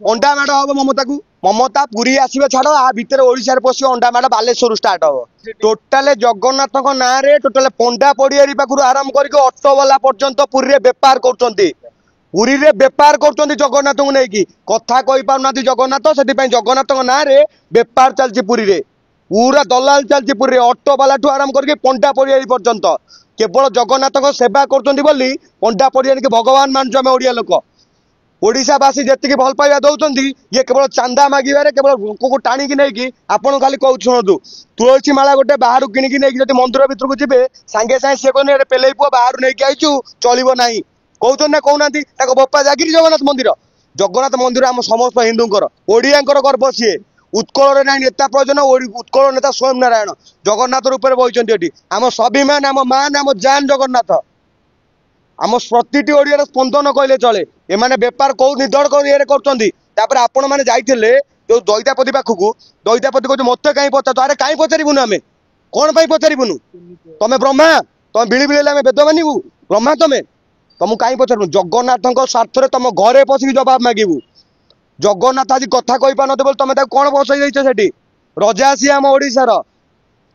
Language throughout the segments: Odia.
अंडा माड़ हम ममता को ममता पुरी आसवे छाड़ आ भितर ओडिशा पशि अंडा माड़ बालेश्वर स्टार्ट हम टोटाल जगन्नाथ ना टोटाल पंडा पड़िया पाखु आरंभ करके ऑटो वाला पर्यंत पुरी रे बेपार कर पुरी रे बेपार कर जगन्नाथ को लेकिन कथा कही पारना जगन्नाथ से जगन्नाथ ना बेपार चलती पुरी रे पूरा दलाल चलती पुरी रे ऑटो वाला ठू आरंभ करके पंडा पड़िया पर्यंत केवल जगन्नाथ सेवा कर पंडा पड़िया के भगवान मानचु आम ओडिया लोक ओडिशावासी जी भल पाइबा दौरान ये केवल चांदा मागिबारे केवल को टाणिकी नहीं आपन खाली कहूँ शुणु तुलसी माला गोटे बाहर किणिकी नहीं मंदिर भीतर को जी सांगे सांगे सी कहने पेले पुआ बाहर नहीं आईचु चलो ना कहते ना कहना बोपा जागिरी जगन्नाथ मंदिर आम समस्त हिंदूंकर ओडियांकर गर्व सी उत्कल ना नेता प्रयोजन उत्कल नेता स्वयं नारायण जगन्नाथ रूप में बही आम स्वाभिमान आम मान आम जान जगन्नाथ आम प्रति ओडिया स्पंदन कहले चले एमाने बेपार कौ निर्धड़ कर आपण मैंने जाइए जो दैतापति पाखक दैतापति कहते मत कहीं पचार अरे कहीं पचारूनु आम कौन पर पचारूनु तुम ब्रह्मा तुम बिड़ी बिड़े आम वेद मानबू ब्रह्मा तुमको कहीं पचारू जगन्नाथ स्वार्थ तुम घरे पशिक जवाब मागू जगन्नाथ आज कथा कही पार बोल तुम कौन बसई से रजा सी आम ओडार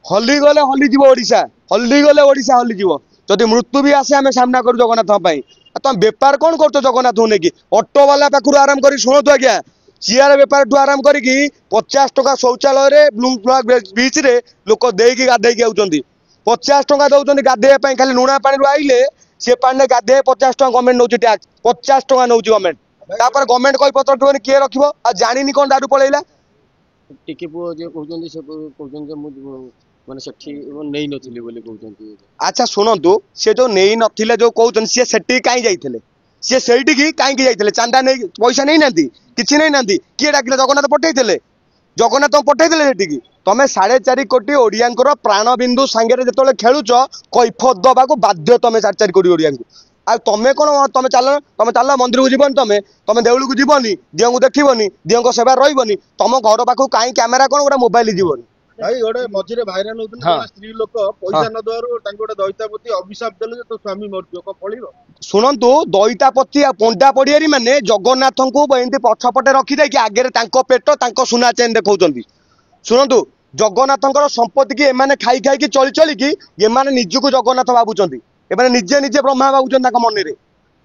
हलीगले हलीज ओडा हलीगले ओडा हलीज जदि मृत्यु भी आसे आम सामना करूँ जगन्नाथ तुम बेपार कौन कर जगन्नाथ को लेकिन ऑटो वाला पाखु आरंभ कर शुणु आज्ञा चेयर बेपार ठू आरंभ कर 50 टका शौचालय ब्लू फ्लैग बीच रे लोक देकी गाधे आउଛନ୍ତି 50 टका दौरान गाधे खाली लुणा पानी आइले सी पानी गाधे 50 टका गवर्नमेंट नौ टैक्स 50 टका नौ गवर्नमेंट तापर गवर्नमेंट कई पत्र किए रखिबो आ जानिनी कोन दारू पळैला टिके पुओ जे कहउछन से कहउछन जे माने सेठी नै नथिले बोली कहउछन। अच्छा शुणु सी जो नहीं नथिले जो कहउछन सी सेठी काई जाइथिले सी सेठी की काई की जाइथिले चांदा नै पैसा नै नांती किछि नै नांती किए डाकिले जगन्नाथ पठैथिले जगन्नाथ पठैथिले सेठी की तमे 4.5 कोटी ओडियांकर प्राणबिंदु सांगे जेतले खेलुच कैफत दबाको बाध्य तमे 4.5 कोटी ओडियांकु आ तमे कोन तमे चल मंदिर को जीवन तमे देउल को जीवनी दियों को देखिबनी दियों को सेवा रहिबनी तम घर पाखु काई कैमेरा कोन गोटा मोबाइल जीवनी भाई गोटे मझे भाइराल होता स्त्री लोक पैसा न दवार गोटे दैतापति अभिशाप देले तो स्वामी मरजो को पड़िबो शुणु दैतापति आ पंडा पड़ियारी माने जगन्नाथ को एमती पछपटे रखी दे आगे पेट सुना चेन देखा शुणु जगन्नाथ संपत्ति की एमाने खाई खाई चली चलिकी एमाने निजको जगन्नाथ भावुं एमाने निजे निजे ब्रह्मा भावुं मन में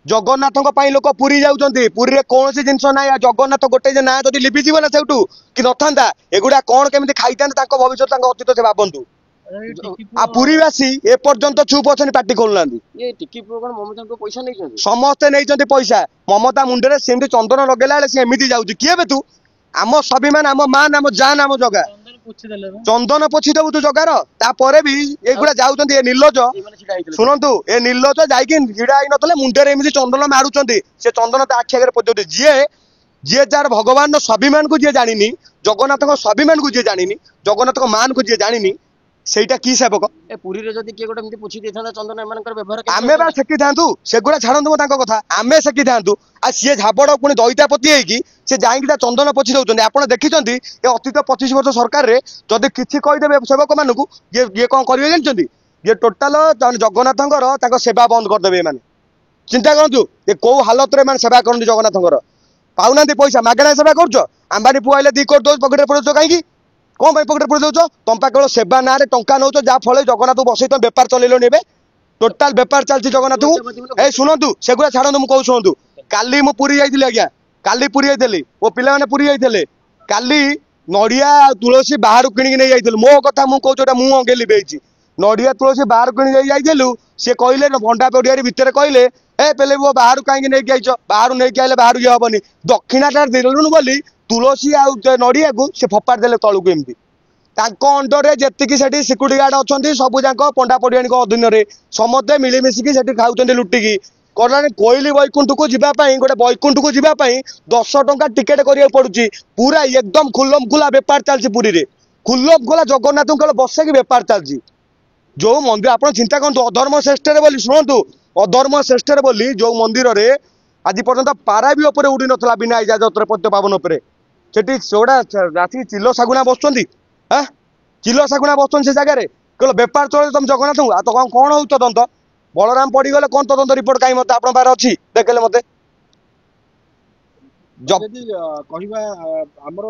जगन्नाथ लोक पुरी जाऊँगी पुरी कौन सी जिनस ना जगन्नाथ गोटे ना जब लिपिजीव ना सेठू कि नथा एगुड़ा कौन केमी खाई भविष्य अतीत से भावतु आ पुरीवासी एपर्यंत चुप अच्छे पार्टी खोलुना समस्ते नहीं पैसा ममता मुंडे सेमती चंदन लगेला सी एमती जाऊँगी किए तू आम स्वाभिमान आम मान आम जान आम जगह चंदन पोछि देबु तू जगार तापर भी एगुड़ा जाऊँ ए निर्लज शुणु ए निर्लज जाइए भिड़ा ही नतले मुंडे एमती चंदन मारुंट से चंदन आखि आगे पहुंचे जी जी जार भगवान स्वाभिमान को जी जानी जगन्नाथ स्वाभिमान को जी जानी जगन्नाथ मान को जी जानी सेटा की सेवक ए पुरी रे जदी के गोटे एमती पुछि देथाना चंदन एमानकर व्यवहार आमे बा सेकी थांतु सेगुड़ा छाड़ंतु तांको कथा आमे सेकी थांतु आ सी झाबड़ पुणी दैतापति होगी से जाइकी चंदन पोछि दउछन्ती आपण देखिछन्ती ए अतीत 25 वर्ष सरकार रे जदी किछि कहि देबे सेवक मानकु ये कोन करिवे जानछन्ती ये टोटल जगन्नाथंकर ताको सेवा बंद कर देबे माने चिंता करंतु ए को हालत रे माने सेवा करंती जगन्नाथंकर पाउनांती पैसा मागणा सेवा करछो अंबानी पुआइले दी कर दो पकेट पड़छो काईकी कौन पकेट पड़ दौ तुम केवल सेवा ना टंका नौ जहाँफल जगन्नाथ बसई तुम बेपार चलैल टोटाल बेपार चलती जगन्नाथ को ए शुणु सेगुड़ा छाड़ू मुझे कहूँ शुणु काली मु पुरी जाइली आज्ञा काली पुरी जाइली वो पिलाने पुरी जाइले काली नड़िया तुलसी बाहर किणिकी नहीं जाइलु मो कथा मुझे कहूँ मुँह अंगे लिभेई नड़िया तुलसी बाहर किणी जाइलु सी कहले भंडा पेड़ियारी भितर कहले ए पेले वो बाहर कहीं नहीं आइच बाहर नहीं आइले बाहर ये हेनी दक्षिणाटा देलुनु बोली तुलसी आ नड़िया को से फोपाड़ देले तलू एमती अंडर जी सिक्यूरीटी गार्ड अच्छा सब जाक पंडा पड़ियानी अधीन में समस्ते मिलमिशिकी खाऊँ लुटिकी कल्याण कोईली बैकुंठ को जीवाई गोटे बैकुंठ को जीवाई 10 टंका टिकेट करा पड़ुची पूरा एकदम खुल्लम खुला बेपार चलती पुरी रे खुल्लम खुला जगन्नाथ बसैक बेपार चलती जो मंदिर आप चिंता करूँ अधर्म श्रेष्ठ बोली शुणु अधर्म श्रेष्ठ बोली जो मंदिर रे आज पर्यंत पारा भी उपर उड़ी नाला बिना इजाजत पत्य पावन उपर सेगुड़ा राति चिल सागुना बसुँच हाँ चिल सागुना बसुँ से जगह केवल बेपार चल तुम जगन्नाथ आ तो कौन हो तदंत बलराम पड़गले कौन तदंत रिपोर्ट कहीं मत आप अच्छी देखले मत ଯଦି କହିବା ଆମର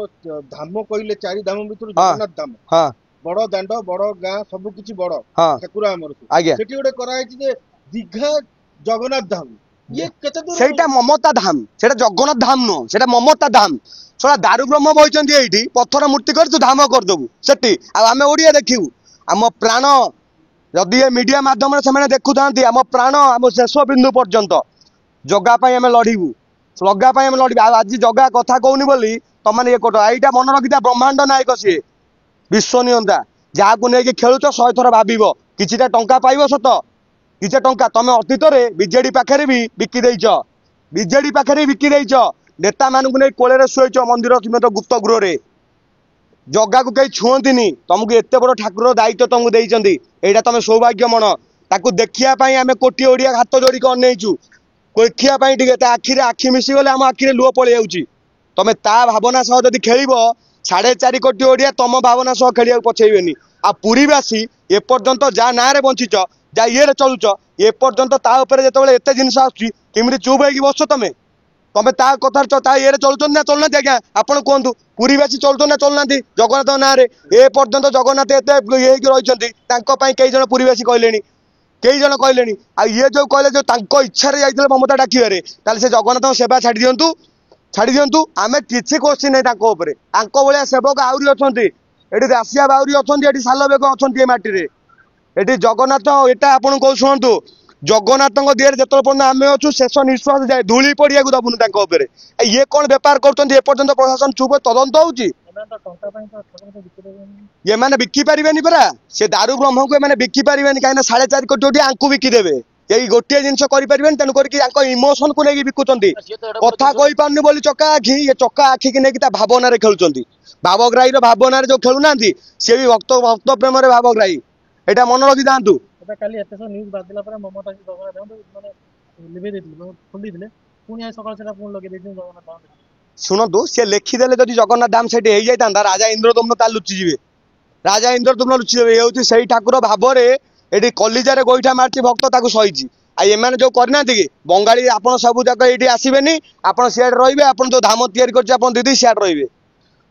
ଧାମ କହିଲେ ଚାରି ଧାମ ଭିତରୁ ହଁ। ଜଗନ୍ନାଥ ଧାମ ହଁ ବଡ ଦାଣ୍ଡ ବଡ ଗାଁ ସବୁ କିଛି ବଡ ହଁ ଠାକୁର ଆମର ସବୁ। ଆଜ୍ଞା ସେଠି ଗୋଟେ କରାହେଇଛି ଯେ ଦୀଘା ଜଗନ୍ନାଥ ଧାମ ଇଏ କେତେ ଦୂର ସେଇଟା ମମତା ଧାମ, ସେଇଟା ଜଗନ୍ନାଥ ଧାମ ନୁହଁ, ସେଇଟା ମମତା ଧାମ। ଶଳା ଦାରୁ ବ୍ରହ୍ମ ବଇଛନ୍ତି ଏଇଠି, ପଥର ମୂର୍ତ୍ତି କରି ତୁ ଧାମ କରିଦବୁ ସେଠି, ଆଉ ଆମେ ଓଡିଆ ଦେଖିବୁ। ଆମ ପ୍ରାଣ ଯଦି ଏ ମିଡିଆ ମାଧ୍ୟମରେ ସେମାନେ ଦେଖୁଥାନ୍ତି, ଆମ ପ୍ରାଣ ଆମ ଶେଷ ବିନ୍ଦୁ ପର୍ଯ୍ୟନ୍ତ ଜଗା ପାଇଁ ଆମେ ଲଢିବୁ, ଜଗା ପାଇଁ ଆମେ ଲଢିବୁ। ଆଉ ଆଜି ଜଗା କଥା କହୁନି ବୋଲି ତମାନେ ଇଏ କର, ଏଇଟା ମନେ ରଖିଥା, ବ୍ରହ୍ମାଣ୍ଡ ନାୟକ ସିଏ, ବିଶ୍ୱ ନିୟନ୍ତା। ଯାହାକୁ ନେଇକି ଖେଳୁଛ 100 ଥର ଭାବିବ, କିଛିଟା ଟଙ୍କା ପାଇବ ସତ, କିଛି ଟଙ୍କା ତମେ ଅତୀତରେ ବିଜେଡି ପାଖରେ ବି ବିକି ଦେଇଛ, ବିଜେଡି ପାଖରେ ବି ବିକି ଦେଇଛ, ନେତା ମାନଙ୍କୁ ନେଇ କୋଳରେ ଶୋଇଛ ମନ୍ଦିର ସମେତ ଗୁପ୍ତ ଗୃହରେ। ଜଗାକୁ କେହି ଛୁଅନ୍ତିନି, ତମକୁ ଏତେ ବଡ ଠାକୁର ଦାୟିତ୍ୱ ତମକୁ ଦେଇଛନ୍ତି, ଏଇଟା ତମେ ସୌଭାଗ୍ୟ ମଣ। ତାକୁ ଦେଖିବା ପାଇଁ ଆମେ କୋଟି ଓଡିଆ ହାତ ଯୋଡିକି ଅନେଇଛୁ, ଦେଖିବା ପାଇଁ ଟିକେ ତା ଆଖିରେ ଆଖି ମିଶିଗଲେ ଆମ ଆଖିରେ ଲୁହ ପଳେଇ ଯାଉଛି। ତମେ ତା ଭାବନା ସହ ଯଦି ଖେଳିବ, 4.5 କୋଟି ଓଡିଆ ତମ ଭାବନା ସହ ଖେଳିବାକୁ ପଛେଇବେନି। ଆଉ ପୁରୀବାସୀ ଏପର୍ଯ୍ୟନ୍ତ ଯାହା ନାଁରେ ବଞ୍ଚିଛ, ଯାହା ଇଏରେ ଚଳୁଛ, ଏପର୍ଯ୍ୟନ୍ତ ତା ଉପରେ ଯେତେବେଳେ ଏତେ ଜିନିଷ ଆସୁଛି କେମିତି ଚୁପ୍ ହେଇକି ବସଛ ତମେ? ତମେ ତା କଥାରେ ତା ଇଏରେ ଚଳୁଛନ୍ତି ନା ଚଳୁନାହାନ୍ତି? ଆଜ୍ଞା ଆପଣ କୁହନ୍ତୁ, ପୁରୀବାସୀ ଚଳୁଛନ୍ତି ନା ଚଳୁନାହାନ୍ତି ଜଗନ୍ନାଥଙ୍କ ନାଁରେ? ଏ ପର୍ଯ୍ୟନ୍ତ ଜଗନ୍ନାଥ ଏତେ ଇଏ ହେଇକି ରହିଛନ୍ତି, ତାଙ୍କ ପାଇଁ କେଇ ଜଣ ପୁରୀବାସୀ କହିଲେଣି, କେଇ ଜଣ କହିଲେଣି। ଆଉ ଇଏ ଯୋଉ କହିଲେ ଯୋଉ ତାଙ୍କ ଇଚ୍ଛାରେ ଯାଇଥିଲେ ମମତା ଡାକିବାରେ, ତାହେଲେ ସେ ଜଗନ୍ନାଥଙ୍କ ସେବା ଛାଡି ଦିଅନ୍ତୁ, ଛାଡି ଦିଅନ୍ତୁ। ଆମେ କିଛି କୋଶ୍ଚିନ୍ ନାହିଁ ତାଙ୍କ ଉପରେ, ତାଙ୍କ ଭଳିଆ ସେବକ ଆହୁରି ଅଛନ୍ତି ଏଠି, ଦାସିଆ ବାଉରି ଅଛନ୍ତି ଏଠି, ସାଲ ବେଗ ଅଛନ୍ତି ଏ ମାଟିରେ। ଏଠି ଜଗନ୍ନାଥ, ଏଟା ଆପଣଙ୍କୁ କହୁ ଶୁଣନ୍ତୁ, ଜଗନ୍ନାଥଙ୍କ ଦିହରେ ଯେତେବେଳେ ପର୍ଯ୍ୟନ୍ତ ଆମେ ଅଛୁ, ଶେଷ ନିଶ୍ୱାସ ଯାଏ ଧୂଳି ପଡିବାକୁ ଦବୁନି ତାଙ୍କ ଉପରେ। ଇଏ କଣ ବେପାର କରୁଛନ୍ତି ଏପର୍ଯ୍ୟନ୍ତ ପ୍ରଶାସନ ଚୁପ ତଦନ୍ତ ହଉଛି? ଏମାନେ ବିକି ପାରିବେନି ପରା, ସେ ଦାରୁ ବ୍ରହ୍ମକୁ ଏମାନେ ବିକି ପାରିବେନି, କାହିଁକି ନା 4.5 କୋଟି ଓଡିଆ ଆଙ୍କୁ ବିକିଦେବେ। ଏଇ ଗୋଟିଏ ଜିନିଷ କରିପାରିବେନି, ତେଣୁ କରିକି ତାଙ୍କ ଇମୋସନକୁ ନେଇକି ବିକୁଛନ୍ତି। ସିଏ ତ ଏଡେ ବଡ କଥା ଜିନିଷ କହିପାରୁନି ବୋଲି ଚକା ଆଖି, ଏ ଚକା ଆଖିକି ନେଇକି ତା ଭାବନାରେ ଖେଳୁଛନ୍ତି। ଭାବଗ୍ରାହୀର ଭାବନାରେ ଯୋଉ ଖେଳୁନାହାନ୍ତି, ସିଏ ବି ଭକ୍ତ ପ୍ରେମରେ ଭାବଗ୍ରାହୀ, ଏଇଟା ମନେ ରଖିଥାନ୍ତୁ। କାଲି ଏତେ ସବୁ ନ୍ୟୁଜ ବାଜିଲା ପରେ ମମତା ଜଗନ୍ନାଥ ମାନେ ଲିଭେଇ ଦେଇଥିଲେ, ଖୋଲି ଦେଇଥିଲେ, ପୁଣି ଆଜି ସକାଳେ ସେଟା ପୁଣି ଲଗେଇ ଦେଇଥିଲେ ଜଗନ୍ନାଥ ଧାମ। ଶୁଣନ୍ତୁ, ସେ ଲେଖିଦେଲେ ଯଦି ଜଗନ୍ନାଥ ଧାମ ସେଠି ହେଇଯାଇଥାନ୍ତା, ରାଜା ଇନ୍ଦ୍ରଦମ୍ନ ତା ଲୁଚିଯିବେ, ରାଜା ଇନ୍ଦ୍ରଦମ୍ନ ଲୁଚିଯିବେ। ଏ ହଉଛି ସେଇ ଠାକୁର ଭାବରେ ଏଠି କଲିଜାରେ ଗୋଇଠା ମାରିଛି, ଭକ୍ତ ତାକୁ ସହିଛି। ଆଉ ଏମାନେ ଯୋଉ କରିନାହାନ୍ତି କି, ବଙ୍ଗାଳୀ ଆପଣ ସବୁ ଯାକ ଏଇଠି ଆସିବେନି, ଆପଣ ସିଆଡେ ରହିବେ, ଆପଣ ଯୋଉ ଧାମ ତିଆରି କରିଛି ଆପଣ ଦିଦି ସିଆଡେ ରହିବେ।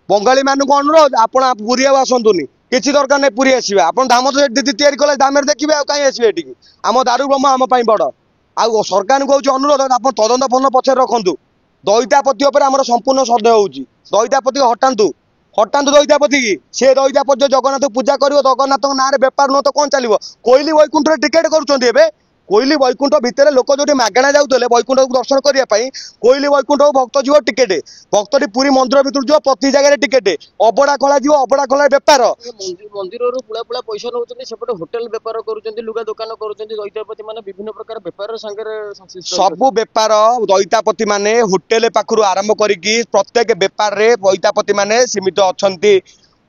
ବଙ୍ଗାଳୀ ମାନଙ୍କୁ ଅନୁରୋଧ, ଆପଣ ପୁରୀ ଆଉ ଆସନ୍ତୁନି, କିଛି ଦରକାର ନାହିଁ ପୁରୀ ଆସିବା, ଆପଣ ଧାମ ତ ଦିଦି ତିଆରି କଲେ ଧାମରେ ଦେଖିବେ, ଆଉ କାହିଁ ଆସିବେ ଏଠିକି? ଆମ ଦାରୁ ବ୍ରହ୍ମ ଆମ ପାଇଁ ବଡ। ଆଉ ସରକାରଙ୍କୁ ହଉଛି ଅନୁରୋଧ, ଆପଣ ତଦନ୍ତ ଫଦନ୍ତ ପଛରେ ରଖନ୍ତୁ। ଦଇତାପତି ଉପରେ ଆମର ସମ୍ପୂର୍ଣ୍ଣ ସନ୍ଦେହ ହଉଛି, ଦଇତାପତି ହଟାନ୍ତୁ, ହଟାନ୍ତୁ ଦଇତାପତି କି। ସେ ଦଇତାପତି ଜଗନ୍ନାଥ ପୂଜା କରିବ, ଜଗନ୍ନାଥଙ୍କ ନାଁରେ ବେପାର ନୁହ ତ କଣ ଚାଲିବ? କୋଇଲି ବୈକୁଣ୍ଠରେ ଟିକେଟ କରୁଛନ୍ତି ଏବେ, କୋଇଲି ବୈକୁଣ୍ଠ ଭିତରେ ଲୋକ ଯୋଉଠି ମାଗଣା ଯାଉଥିଲେ ବୈକୁଣ୍ଠକୁ ଦର୍ଶନ କରିବା ପାଇଁ, କୋଇଲି ବୈକୁଣ୍ଠକୁ ଭକ୍ତ ଯିବ ଟିକେଟ, ଭକ୍ତଟି ପୁରୀ ମନ୍ଦିର ଭିତରୁ ଯିବ ପ୍ରତି ଜାଗାରେ ଟିକେଟ, ଅବଢା ଖୋଳା ଯିବ, ଅବଢା ଖୋଳାରେ ବେପାର। ମନ୍ଦିରରୁ ପୁଳା ପୁଳା ପଇସା ନଉଛନ୍ତି, ସେପଟେ ହୋଟେଲ ବେପାର କରୁଛନ୍ତି, ଲୁଗା ଦୋକାନ କରୁଛନ୍ତି, ଦଇତାପତି ମାନେ ବିଭିନ୍ନ ପ୍ରକାର ବେପାର ସାଙ୍ଗରେ ସଂଶ୍ଳିଷ୍ଟ ସବୁ ବେପାର ଦଇତାପତି ମାନେ, ହୋଟେଲ ପାଖରୁ ଆରମ୍ଭ କରିକି ପ୍ରତ୍ୟେକ ବେପାରରେ ଦଇତାପତି ମାନେ ସୀମିତ ଅଛନ୍ତି।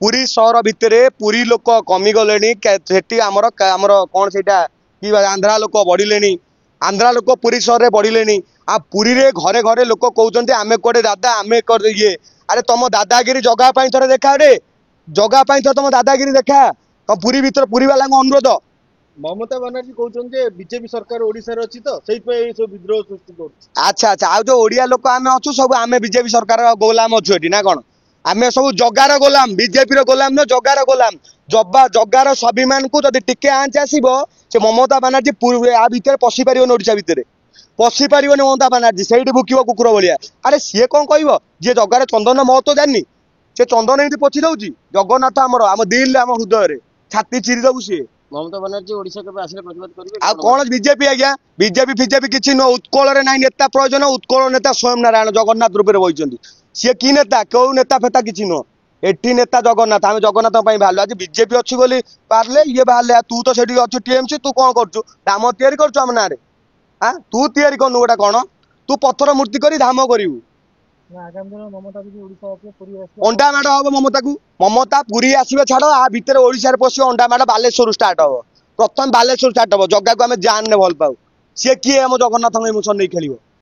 ପୁରୀ ସହର ଭିତରେ ପୁରୀ ଲୋକ କମିଗଲେଣି, ସେଠି ଆମର ଆମର କଣ ସେଇଟା କି ଆନ୍ଧ୍ରା ଲୋକ ବଢିଲେଣି, ଆନ୍ଧ୍ରା ଲୋକ ପୁରୀ ସହରରେ ବଢିଲେଣି। ଆଉ ପୁରୀରେ ଘରେ ଘରେ ଲୋକ କହୁଛନ୍ତି ଆମେ କୁଆଡେ ଦାଦା, ଆମେ ଇଏ। ଆରେ ତମ ଦାଦାଗିରି ଜଗା ପାଇଁ ଥରେ ଦେଖା ରେ, ଜଗା ପାଇଁ ଥରେ ତମ ଦାଦାଗିରି ଦେଖା। ତମ ପୁରୀ ଭିତରେ ପୁରୀ ବାଲାଙ୍କୁ ଅନୁରୋଧ। ମମତା ବାନାର୍ଜୀ କହୁଛନ୍ତି ଯେ ବିଜେପି ସରକାର ଓଡିଶାରେ ଅଛି ତ ସେଇଥିପାଇଁ ଏଇ ସବୁ ବିଦ୍ରୋହ ସୃଷ୍ଟି କରୁଛି। ଆଚ୍ଛା ଆଚ୍ଛା, ଆଉ ଯୋଉ ଓଡିଆ ଲୋକ ଆମେ ଅଛୁ ସବୁ, ଆମେ ବିଜେପି ସରକାର ଗୋଲାମ ଅଛୁ ଏଠି ନା କଣ? ଆମେ ସବୁ ଜଗାର ଗୋଲାମ, ବିଜେପିର ଗୋଲାମ ନୁହଁ, ଜଗାର ଗୋଲାମ। ଜଗାର ସ୍ୱାଭିମାନକୁ ଯଦି ଟିକେ ଆଞ୍ଚ ଆସିବ, ସେ ମମତା ବାନାର୍ଜୀ ଆ ଭିତରେ ପଶି ପାରିବନି, ଓଡିଶା ଭିତରେ ପଶି ପାରିବନି ମମତା ବାନାର୍ଜୀ, ସେଇଠି ଭୁକିବ କୁକୁର ଭଳିଆ। ଆରେ ସିଏ କଣ କହିବ, ଯିଏ ଜଗାର ଚନ୍ଦନ ମହତ୍ଵ ଜାଣିନି, ସେ ଚନ୍ଦନ ଏମିତି ପୋଛି ଦଉଛି। ଜଗନ୍ନାଥ ଆମର, ଆମ ଦିଲ୍ଲୀ, ଆମ ହୃଦୟରେ, ଛାତି ଚିରି ଦବୁ ସିଏ। ମମତା ବାନାର୍ଜୀ ଓଡିଶା କେବେ ଆସିଲେ ପ୍ରତିବାଦ କରିବେ? ଆଉ କଣ ବିଜେପି? ଆଜ୍ଞା ବିଜେପି ଫିଜେପି କିଛି ନୁହଁ, ଉତ୍କଳରେ ନାହିଁ ନେତା ପ୍ରয়োଜନ, ଉତ୍କଳ ନେତା ସ୍ୱୟଂ ନାରାୟଣ ଜଗନ୍ନାଥ ରୂପରେ ବହିଛନ୍ତି। ସିଏ କି ନେତା? କୋଉ ନେତା ଫେତା କିଛି ନୁହଁ, ଏଠି ନେତା ଜଗନ୍ନାଥ। ଆମେ ଜଗନ୍ନାଥଙ୍କ ପାଇଁ ବାହାରିଲୁ, ଆଜି ବିଜେପି ଅଛି ବୋଲି ବାହାରିଲେ, ଇଏ ବାହାରିଲେ। ତୁ ତ ସେଠି ଅଛୁ ଟିଏମସି, ତୁ କଣ କରୁଛୁ? ଧାମ ତିଆରି କରୁଛୁ ଆମ ନାଁରେ? ତୁ ତିଆରି କରୁନୁ ଗୋଟେ କଣ? ତୁ ପଥର ମୂର୍ତ୍ତି କରି ଧାମ କରିବୁ। ଆଗାମୀ ଦିନ ମମତା ଯଦି ଓଡିଶା ଆସିବ, ପୁରୀ ଆସିବ, ଅଣ୍ଡା ମାଡ ହବ ମମତାକୁ। ମମତା ପୁରୀ ଆସିବେ ଛାଡ, ଆ ଭିତରେ ଓଡିଶାରେ ପଶିବ, ଅଣ୍ଡା ମାଡ ବାଲେଶ୍ୱରରୁ ଷ୍ଟାର୍ଟ ହବ। ପ୍ରଥମେ ବାଲେଶ୍ୱର ଷ୍ଟାର୍ଟ ହବ। ଜଗାକୁ ଆମେ ଜାନରେ ଭଲ ପାଉ, ସିଏ କିଏ ଆମ ଜଗନ୍ନାଥଙ୍କ ଇମୋସନ ନେଇ ଖେଳିବ?